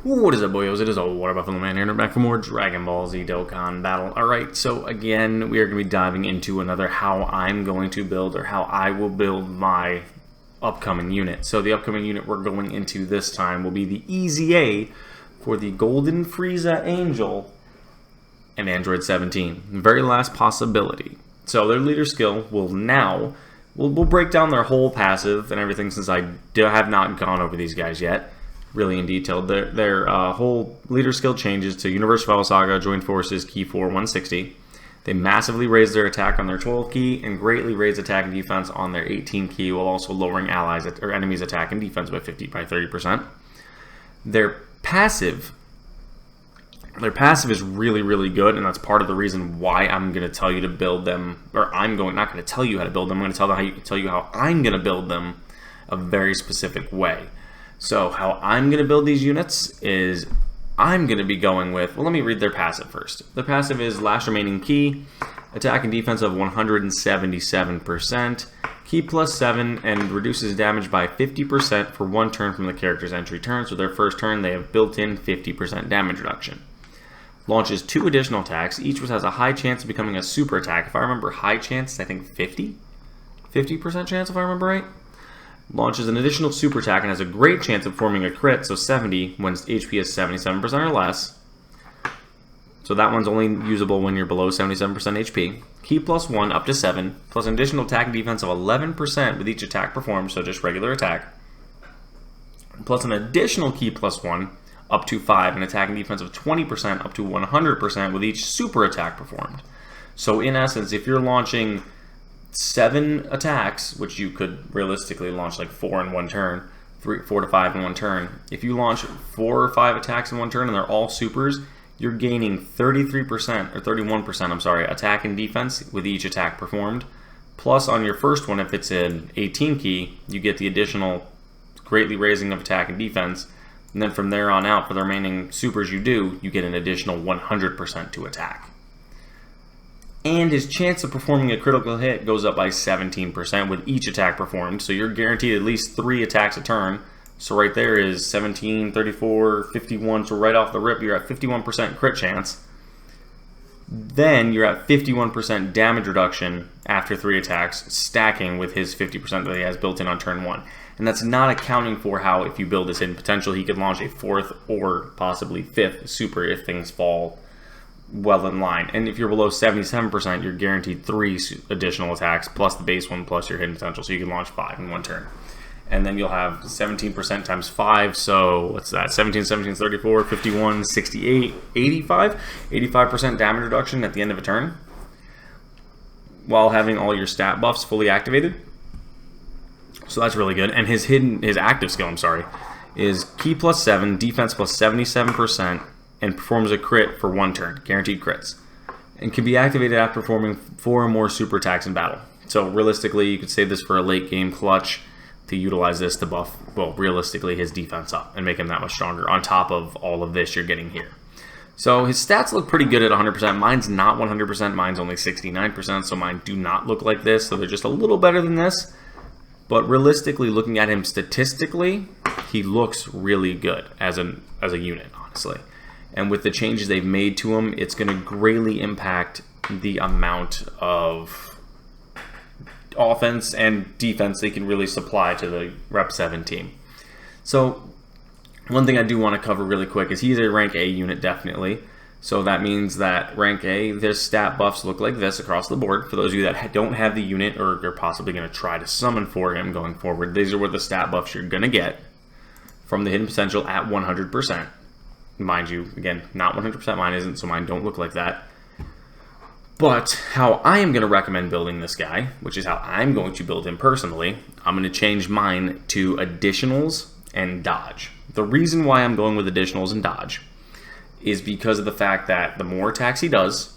What is up, boyos? It is old Water Buffalo Man here, and we're back for more Dragon Ball Z Dokkan battle. Alright, so again, we are going to be diving into another how I'm going to build, or how I will build my upcoming unit. So the upcoming unit we're going into this time will be the EZA for the Golden Frieza Angel and Android 17. Very last possibility. So their leader skill will now, we'll break down their whole passive and everything, since I have not gone over these guys yet really in detail. Their whole leader skill changes to Universe Battle Saga, Joint Forces, Key 4, 160. They massively raise their attack on their 12 key and greatly raise attack and defense on their 18 key, while also lowering allies or enemies' attack and defense by 30%. Their passive is really good, and that's part of the reason why I'm going to tell you to build them, or not going to tell you how to build them. I'm going to tell you how I'm going to build them a very specific way. So how I'm going to build these units is I'm going to be going with, well, let me read their passive first. The passive is last remaining key, attack and defense of 177%, key plus 7, and reduces damage by 50% for one turn from the character's entry turn. So their first turn, they have built-in 50% damage reduction. Launches 2 additional attacks, each which has a high chance of becoming a super attack. If I remember high chance, I think 50% chance if I remember right. Launches an additional super attack and has a great chance of forming a crit, so 70 when HP is 77% or less. So that one's only usable when you're below 77% HP. Key plus 1 up to 7, plus an additional attack and defense of 11% with each attack performed, so just regular attack. Plus an additional key plus 1 up to 5, an attack and defense of 20% up to 100% with each super attack performed. So in essence, if you're launching 7 attacks, which you could realistically launch like 4 in one turn, 4 to 5 in one turn. If you launch 4 or 5 attacks in one turn and they're all supers, you're gaining 33% or 31%, I'm sorry, attack and defense with each attack performed. Plus on your first one, if it's an 18 key, you get the additional greatly raising of attack and defense. And then from there on out, for the remaining supers you do, you get an additional 100% to attack. And his chance of performing a critical hit goes up by 17% with each attack performed. So you're guaranteed at least 3 attacks a turn. So right there is 17, 34, 51. So right off the rip, you're at 51% crit chance. Then you're at 51% damage reduction after 3 attacks, stacking with his 50% that he has built in on turn 1. And that's not accounting for how, if you build this hidden potential, he could launch a 4th or possibly 5th super if things fall well in line. And if you're below 77%, you're guaranteed 3 additional attacks plus the base one plus your hidden potential, so you can launch 5 in one turn. And then you'll have 17% times 5, so what's that? 17, 34, 51, 68, 85? 85% damage reduction at the end of a turn, while having all your stat buffs fully activated. So that's really good. And his active skill, is key plus 7, defense plus 77%, and performs a crit for one turn, guaranteed crits, and can be activated after performing 4 or more super attacks in battle. So realistically, you could save this for a late game clutch to utilize this to buff, well, realistically, his defense up and make him that much stronger on top of all of this you're getting here. So his stats look pretty good at 100%. Mine's not 100%, mine's only 69%, so mine do not look like this, so they're just a little better than this. But realistically, looking at him statistically, he looks really good as a unit, honestly. And with the changes they've made to him, it's going to greatly impact the amount of offense and defense they can really supply to the Rep 7 team. So one thing I do want to cover really quick is he's a rank A unit, definitely. So that means that rank A, their stat buffs look like this across the board. For those of you that don't have the unit or are possibly going to try to summon for him going forward, these are what the stat buffs you're going to get from the hidden potential at 100%. Mind you, again, not 100%, mine isn't, so mine don't look like that. But how I am going to recommend building this guy, which is how I'm going to build him personally, I'm going to change mine to additionals and dodge. The reason why I'm going with additionals and dodge is because of the fact that the more attacks he does,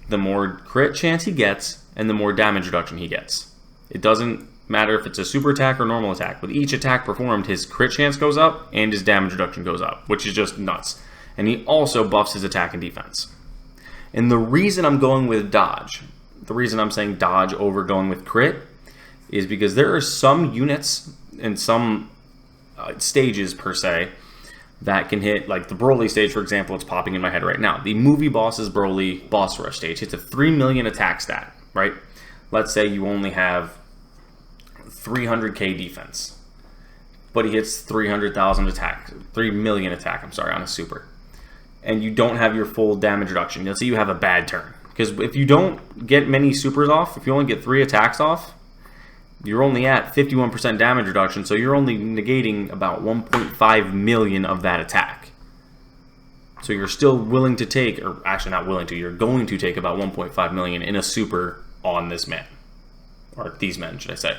the more crit chance he gets, and the more damage reduction he gets. It doesn't matter if it's a super attack or normal attack. With each attack performed, his crit chance goes up and his damage reduction goes up, which is just nuts. And he also buffs his attack and defense. And the reason I'm going with dodge, the reason I'm saying dodge over going with crit, is because there are some units and some stages per se that can hit, like the Broly stage, for example, it's popping in my head right now. The movie boss's Broly boss rush stage hits a 3 million attack stat, right? Let's say you only have 300k defense, but he hits 300,000 attack, 3 million attack, I'm sorry, on a super. And you don't have your full damage reduction. Let's say you have a bad turn. Because if you don't get many supers off, if you only get 3 attacks off, you're only at 51% damage reduction, so you're only negating about 1.5 million of that attack. So you're still willing to take, or actually not willing to, you're going to take about 1.5 million in a super on this man. Or these men, should I say.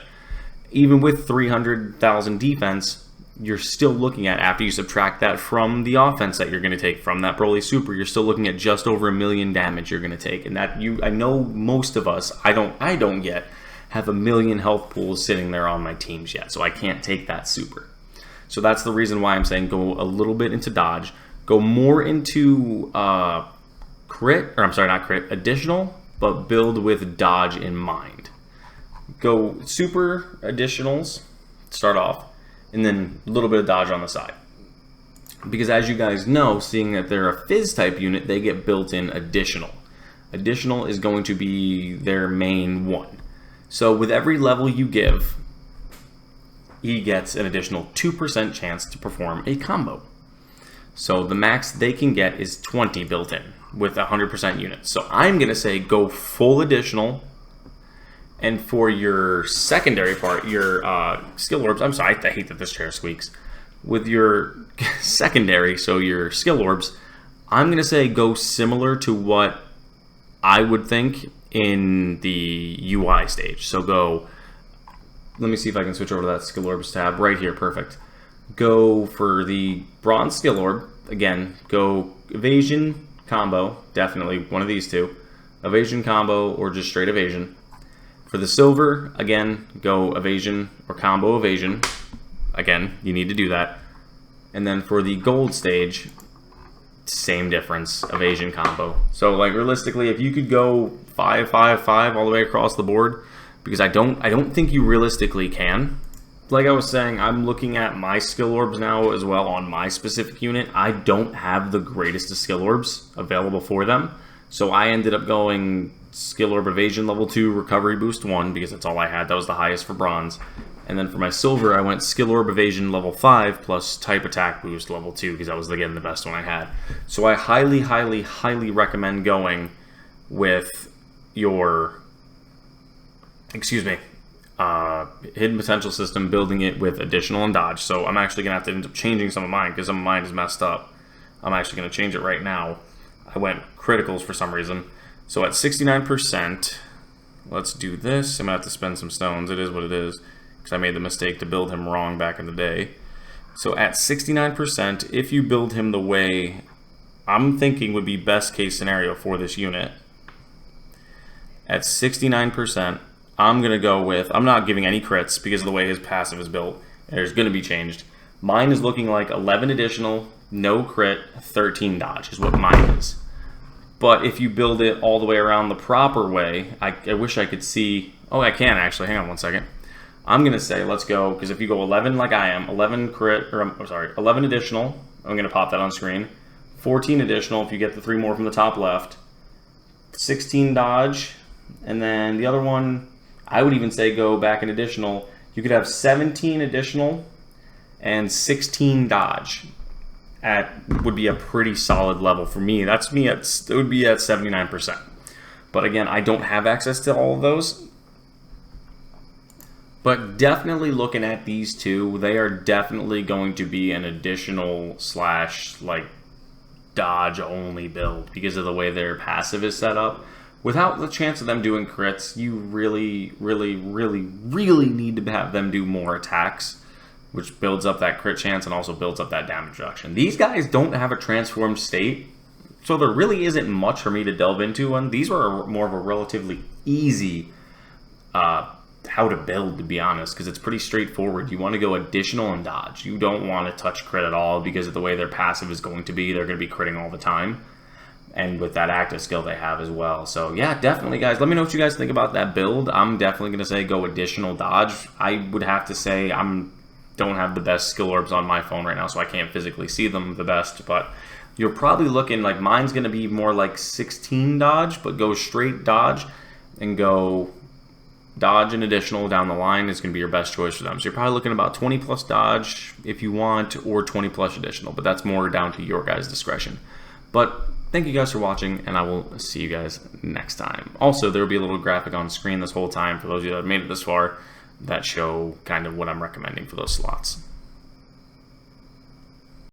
Even with 300,000 defense, you're still looking at, after you subtract that from the offense that you're going to take from that Broly super, you're still looking at just over 1 million damage you're going to take. And that, I know most of us, I don't yet, have 1 million health pools sitting there on my teams yet, so I can't take that super. So that's the reason why I'm saying go a little bit into dodge, go more into additional, but build with dodge in mind. Go super additionals, start off, and then a little bit of dodge on the side. Because as you guys know, seeing that they're a Fizz type unit, they get built in additional. Additional is going to be their main one. So with every level you give, he gets an additional 2% chance to perform a combo. So the max they can get is 20 built in with 100% units. So I'm going to say go full additional. And for your secondary part, your skill orbs, I'm sorry, I hate that this chair squeaks. With your secondary, so your skill orbs, I'm going to say go similar to what I would think in the UI stage. So go, let me see if I can switch over to that skill orbs tab right here. Perfect. Go for the bronze skill orb. Again, go evasion combo, definitely one of these two. Evasion combo or just straight evasion. For the silver, again, go evasion or combo evasion. Again, you need to do that. And then for the gold stage, same difference, evasion combo. So like realistically, if you could go 5-5-5 all the way across the board, because I don't think you realistically can. Like I was saying, I'm looking at my skill orbs now as well on my specific unit. I don't have the greatest of skill orbs available for them. So I ended up going skill orb evasion level 2, recovery boost 1, because that's all I had. That was the highest for bronze. And then for my silver, I went skill orb evasion level 5 plus type attack boost level 2, because that was, again, the best one I had. So I highly, highly, highly recommend going with your, hidden potential system, building it with additional and dodge. So I'm actually going to have to end up changing some of mine, because some of mine is messed up. I'm actually going to change it right now. I went criticals for some reason. So at 69%, let's do this. I'm going to have to spend some stones. It is what it is, because I made the mistake to build him wrong back in the day. So at 69%, if you build him the way I'm thinking would be best case scenario for this unit, at 69%, I'm going to go with, I'm not giving any crits because of the way his passive is built. There's going to be changed. Mine is looking like 11 additional, no crit, 13 dodge is what mine is. But if you build it all the way around the proper way, I wish I could see, oh, I can actually, hang on one second. I'm going to say, let's go, because if you go 11 like I am, 11 crit, or I'm sorry, 11 additional, I'm going to pop that on screen. 14 additional if you get the 3 more from the top left. 16 dodge, and then the other one, I would even say go back in additional. You could have 17 additional and 16 dodge. Would be a pretty solid level for me. That's me it would be at 79%. But again, I don't have access to all of those. But definitely looking at these two, they are definitely going to be an additional / like dodge only build because of the way their passive is set up. Without the chance of them doing crits, you really, really, really, really need to have them do more attacks, which builds up that crit chance and also builds up that damage reduction. These guys don't have a transformed state, so there really isn't much for me to delve into. And these were more of a relatively easy how to build, to be honest, because it's pretty straightforward. You want to go additional and dodge. You don't want to touch crit at all because of the way their passive is going to be. They're going to be critting all the time. And with that active skill they have as well. So yeah, definitely guys, let me know what you guys think about that build. I'm definitely going to say go additional dodge. I would have to say I'm don't have the best skill orbs on my phone right now, so I can't physically see them the best, but you're probably looking like mine's going to be more like 16 dodge, but go straight dodge and go dodge and additional down the line is going to be your best choice for them. So you're probably looking about 20 plus dodge if you want, or 20 plus additional, but that's more down to your guys' discretion. But thank you guys for watching, and I will see you guys next time. Also, there will be a little graphic on screen this whole time for those of you that have made it this far that show kind of what I'm recommending for those slots.